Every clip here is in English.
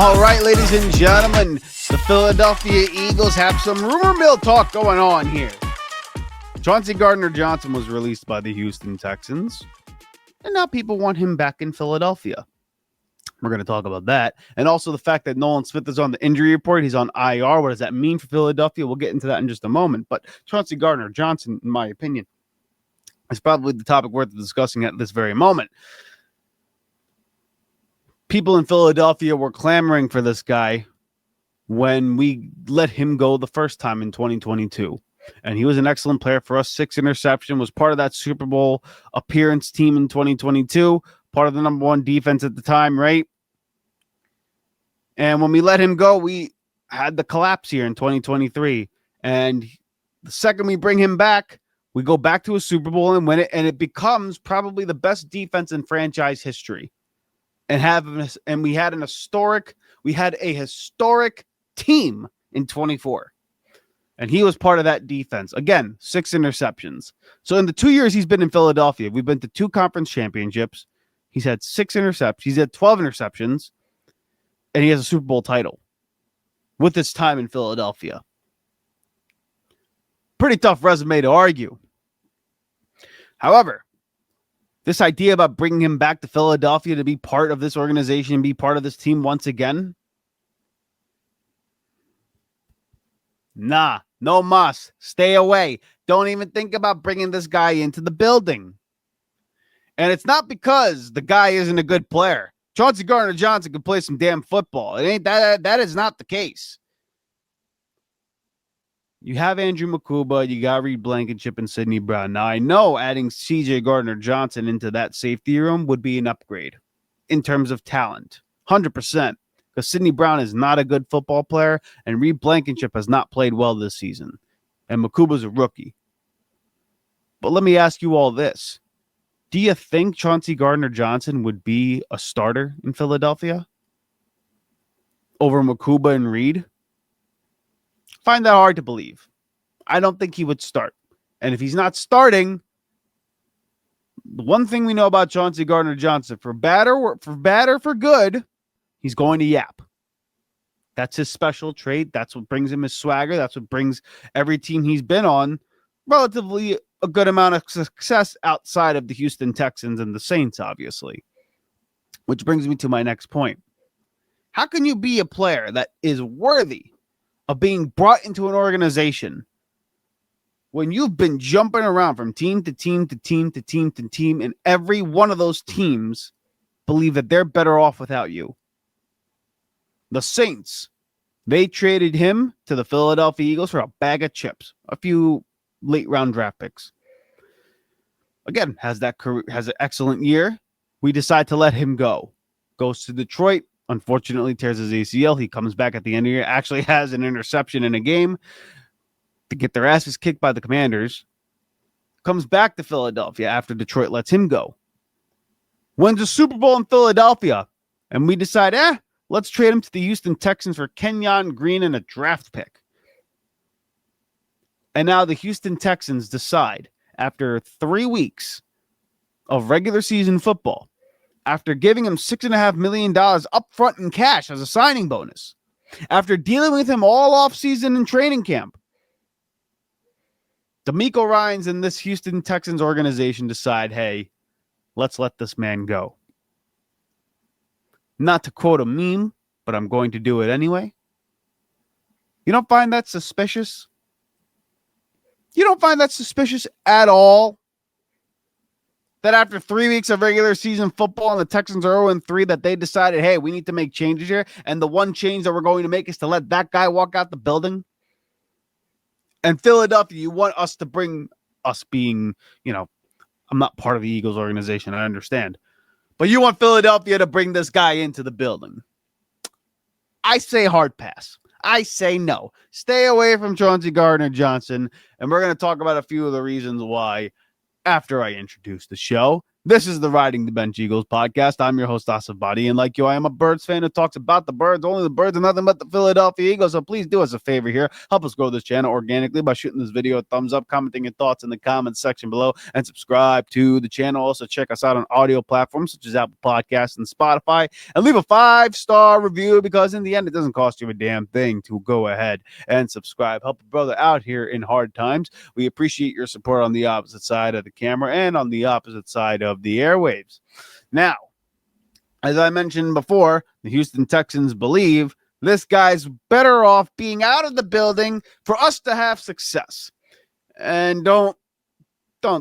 All right, ladies and gentlemen, the Philadelphia Eagles have some rumor mill talk going on here. Chauncey Gardner Johnson was released by the Houston Texans, and now people want him back in Philadelphia. We're going to talk about that. And also the fact that Nolan Smith is on the injury report. He's on IR. What does that mean for Philadelphia? We'll get into that in just a moment. But Chauncey Gardner Johnson, in my opinion, is probably the topic worth discussing at this very moment. People in Philadelphia were clamoring for this guy when we let him go the first time in 2022. And he was an excellent player for us. 6 interception, was part of that Super Bowl appearance team in 2022, part of the number 1 defense at the time, right? And when we let him go, we had the collapse here in 2023. And the second we bring him back, we go back to a Super Bowl and win it. And it becomes probably the best defense in franchise history. And we had a historic team in 24. And he was part of that defense. Again, 6 interceptions. So in the 2 years he's been in Philadelphia, we've been to 2 conference championships. He's had 6 interceptions. He's had 12 interceptions. And he has a Super Bowl title with his time in Philadelphia. Pretty tough resume to argue. However, this idea about bringing him back to Philadelphia to be part of this organization and be part of this team once again, nah, no mas. Stay away. Don't even think about bringing this guy into the building. And it's not because the guy isn't a good player. Chauncey Gardner Johnson can play some damn football. It ain't that is not the case. You have Andrew Makuba, you got Reed Blankenship and Sidney Brown. Now, I know adding CJ Gardner Johnson into that safety room would be an upgrade in terms of talent. 100%. Because Sidney Brown is not a good football player, and Reed Blankenship has not played well this season. And Makuba's a rookie. But let me ask you all this. Do you think Chauncey Gardner Johnson would be a starter in Philadelphia over Makuba and Reed? Find that hard to believe. I don't think he would start. And if he's not starting, the one thing we know about Chauncey Gardner Johnson, for bad or for good, he's going to yap. That's his special trait. That's what brings him his swagger. That's what brings every team he's been on relatively a good amount of success outside of the Houston Texans and the Saints, obviously. Which brings me to my next point. How can you be a player that is worthy of being brought into an organization when you've been jumping around from team to team to team to team to team, and every one of those teams believe that they're better off without you? The Saints, they traded him to the Philadelphia Eagles for a bag of chips, a few late round draft picks. Again, has an excellent year. We decide to let him go. Goes to Detroit. Unfortunately, tears his ACL. He comes back at the end of the year, actually has an interception in a game to get their asses kicked by the Commanders. Comes back to Philadelphia after Detroit lets him go. Wins a Super Bowl in Philadelphia. And we decide, let's trade him to the Houston Texans for Kenyon Green and a draft pick. And now the Houston Texans decide, after 3 weeks of regular season football, after giving him $6.5 million up front in cash as a signing bonus, after dealing with him all offseason in training camp, DeMeco Ryans and this Houston Texans organization decide, hey, let's let this man go. Not to quote a meme, but I'm going to do it anyway. You don't find that suspicious? You don't find that suspicious at all? That after 3 weeks of regular season football and the Texans are 0-3, that they decided, hey, we need to make changes here. And the one change that we're going to make is to let that guy walk out the building. And Philadelphia, you want us to bring us being, I'm not part of the Eagles organization, I understand. But you want Philadelphia to bring this guy into the building. I say hard pass. I say no. Stay away from Chauncey Gardner Johnson. And we're going to talk about a few of the reasons why after I introduce the show. This is the Riding the Bench Eagles podcast. I'm your host, Asif Badi, and like you, I am a Birds fan who talks about the Birds, only the Birds and nothing but the Philadelphia Eagles. So please do us a favor here. Help us grow this channel organically by shooting this video a thumbs up, commenting your thoughts in the comments section below, and subscribe to the channel. Also, check us out on audio platforms such as Apple Podcasts and Spotify, and leave a 5-star review because in the end, it doesn't cost you a damn thing to go ahead and subscribe. Help a brother out here in hard times. We appreciate your support on the opposite side of the camera and on the opposite side of the airwaves. Now, as I mentioned before, the Houston Texans believe this guy's better off being out of the building for us to have success. And don't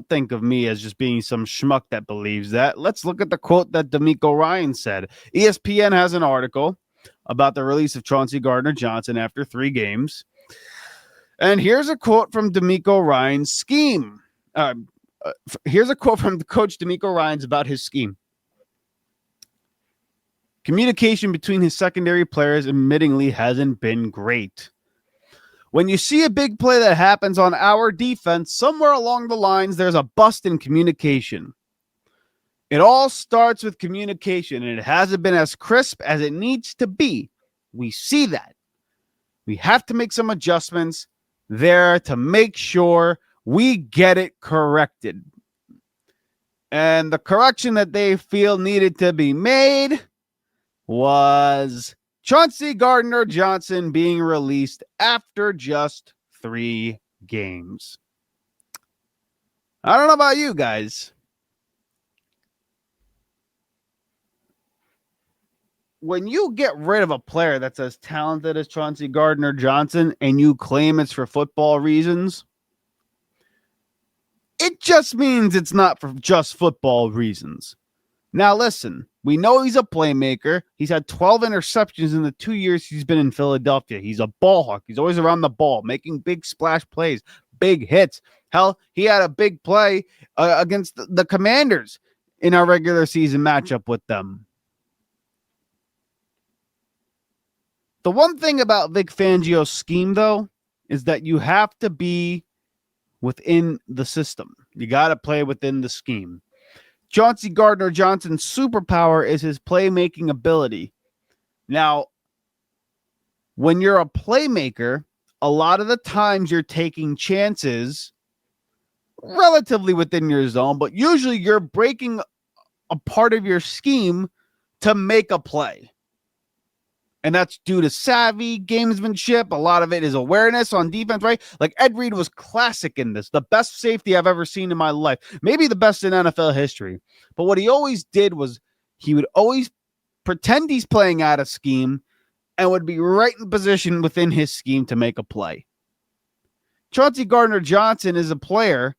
think of me as just being some schmuck that believes that. Let's look at the quote that D'Amico Ryan said. ESPN has an article about the release of Chauncey Gardner Johnson after 3 games. And here's a quote from D'Amico Ryan's scheme. Here's a quote from the coach D'Amico Ryans about his scheme. Communication between his secondary players admittingly hasn't been great. When you see a big play that happens on our defense, somewhere along the lines, there's a bust in communication. It all starts with communication, and it hasn't been as crisp as it needs to be. We see that. We have to make some adjustments there to make sure we get it corrected. And the correction that they feel needed to be made was Chauncey Gardner Johnson being released after just 3 games. I don't know about you guys. When you get rid of a player that's as talented as Chauncey Gardner Johnson and you claim it's for football reasons, it just means it's not for just football reasons. Now, listen, we know he's a playmaker. He's had 12 interceptions in the 2 years he's been in Philadelphia. He's a ball hawk. He's always around the ball, making big splash plays, big hits. Hell, he had a big play against the Commanders in our regular season matchup with them. The one thing about Vic Fangio's scheme, though, is that you have to be within the system. You got to play within the scheme. Chauncey Gardner Johnson's superpower is his playmaking ability. Now, when you're a playmaker, a lot of the times you're taking chances relatively within your zone, but usually you're breaking a part of your scheme to make a play. And that's due to savvy, gamesmanship. A lot of it is awareness on defense, right? Like Ed Reed was classic in this. The best safety I've ever seen in my life. Maybe the best in NFL history. But what he always did was he would always pretend he's playing out of scheme and would be right in position within his scheme to make a play. Chauncey Gardner Johnson is a player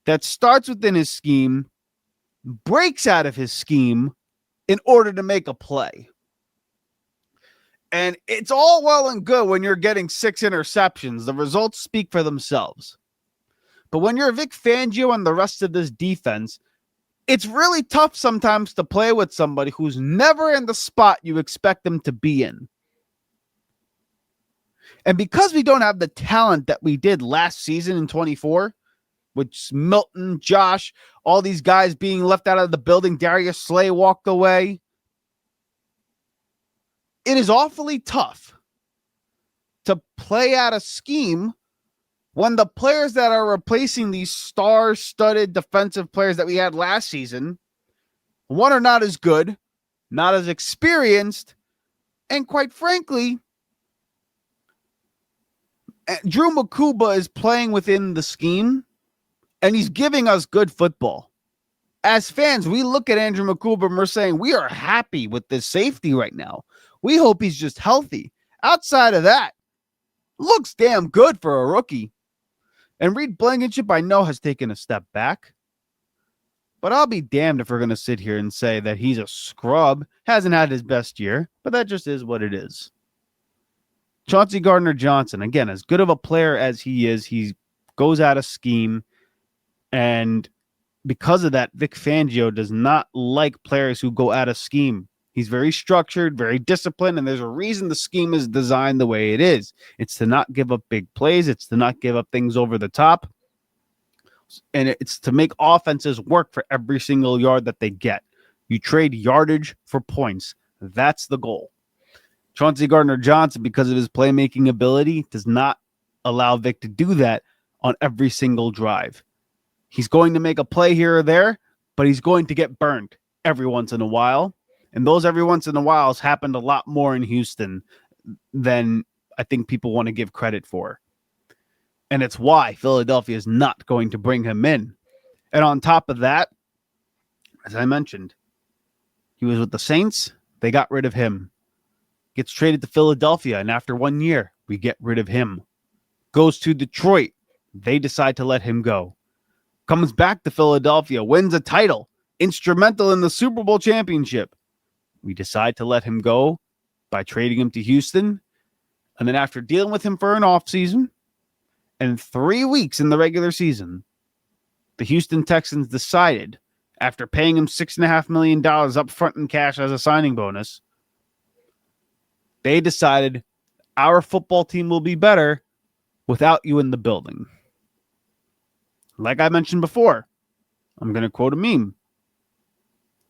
that starts within his scheme, breaks out of his scheme in order to make a play. And it's all well and good when you're getting 6 interceptions. The results speak for themselves. But when you're Vic Fangio and the rest of this defense, it's really tough sometimes to play with somebody who's never in the spot you expect them to be in. And because we don't have the talent that we did last season in 24, with Milton, Josh, all these guys being left out of the building, Darius Slay walked away, it is awfully tough to play out a scheme when the players that are replacing these star-studded defensive players that we had last season, one, are not as good, not as experienced, and quite frankly, Drew Makuba is playing within the scheme, and he's giving us good football. As fans, we look at Andrew Makuba and we're saying we are happy with this safety right now. We hope he's just healthy. Outside of that, looks damn good for a rookie. And Reed Blankenship, I know, has taken a step back. But I'll be damned if we're going to sit here and say that he's a scrub. Hasn't had his best year, but that just is what it is. Chauncey Gardner Johnson, again, as good of a player as he is, he goes out of scheme. And because of that, Vic Fangio does not like players who go out of scheme. He's very structured, very disciplined, and there's a reason the scheme is designed the way it is. It's to not give up big plays. It's to not give up things over the top. And it's to make offenses work for every single yard that they get. You trade yardage for points. That's the goal. Chauncey Gardner Johnson, because of his playmaking ability, does not allow Vic to do that on every single drive. He's going to make a play here or there, but he's going to get burned every once in a while. And those every once in a while has happened a lot more in Houston than I think people want to give credit for. And it's why Philadelphia is not going to bring him in. And on top of that, as I mentioned, he was with the Saints. They got rid of him. Gets traded to Philadelphia. And after 1 year, we get rid of him. Goes to Detroit. They decide to let him go. Comes back to Philadelphia. Wins a title. Instrumental in the Super Bowl championship. We decide to let him go by trading him to Houston. And then after dealing with him for an offseason and 3 weeks in the regular season, the Houston Texans decided, after paying him $6.5 million up front in cash as a signing bonus, they decided our football team will be better without you in the building. Like I mentioned before, I'm going to quote a meme.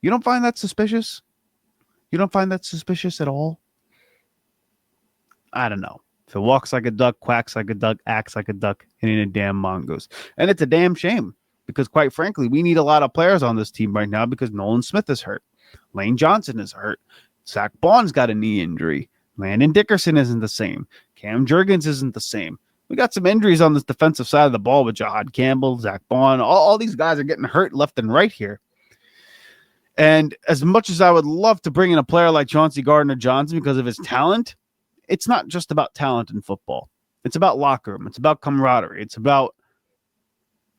You don't find that suspicious? You don't find that suspicious at all? I don't know. If it walks like a duck, quacks like a duck, acts like a duck, it ain't a damn mongoose. And it's a damn shame because, quite frankly, we need a lot of players on this team right now because Nolan Smith is hurt. Lane Johnson is hurt. Zach Baun's got a knee injury. Landon Dickerson isn't the same. Cam Jurgens isn't the same. We got some injuries on this defensive side of the ball with Jahad Campbell, Zach Baun. All these guys are getting hurt left and right here. And as much as I would love to bring in a player like Chauncey Gardner Johnson because of his talent, it's not just about talent in football. It's about locker room. It's about camaraderie. It's about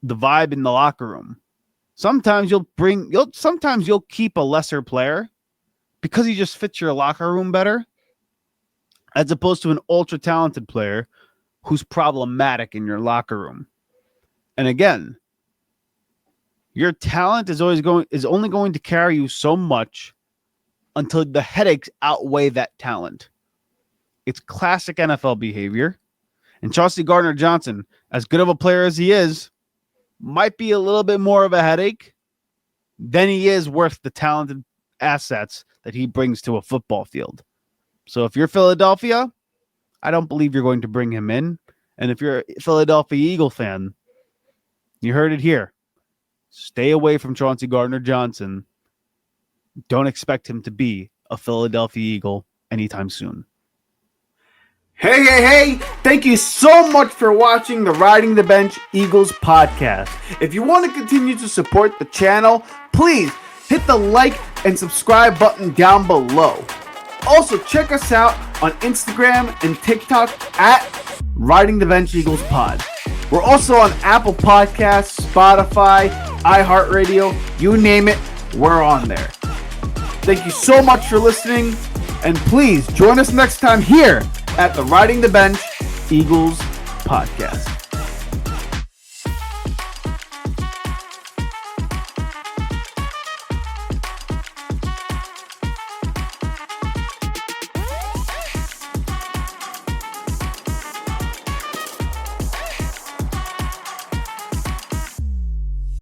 the vibe in the locker room. Sometimes you'll keep a lesser player because he just fits your locker room better, as opposed to an ultra talented player who's problematic in your locker room. And again, your talent is only going to carry you so much until the headaches outweigh that talent. It's classic NFL behavior. And Chauncey Gardner Johnson, as good of a player as he is, might be a little bit more of a headache than he is worth the talented assets that he brings to a football field. So if you're Philadelphia, I don't believe you're going to bring him in. And if you're a Philadelphia Eagle fan, you heard it here. Stay away from Chauncey Gardner Johnson. Don't expect him to be a Philadelphia Eagle anytime soon. Hey, thank you so much for watching the Riding the Bench Eagles podcast. If you want to continue to support the channel, please hit the like and subscribe button down below. Also, check us out on Instagram and TikTok at Riding the Bench Eagles Pod. We're also on Apple Podcasts, Spotify, iHeartRadio, you name it, we're on there. Thank you so much for listening, and please join us next time here at the Riding the Bench Eagles podcast.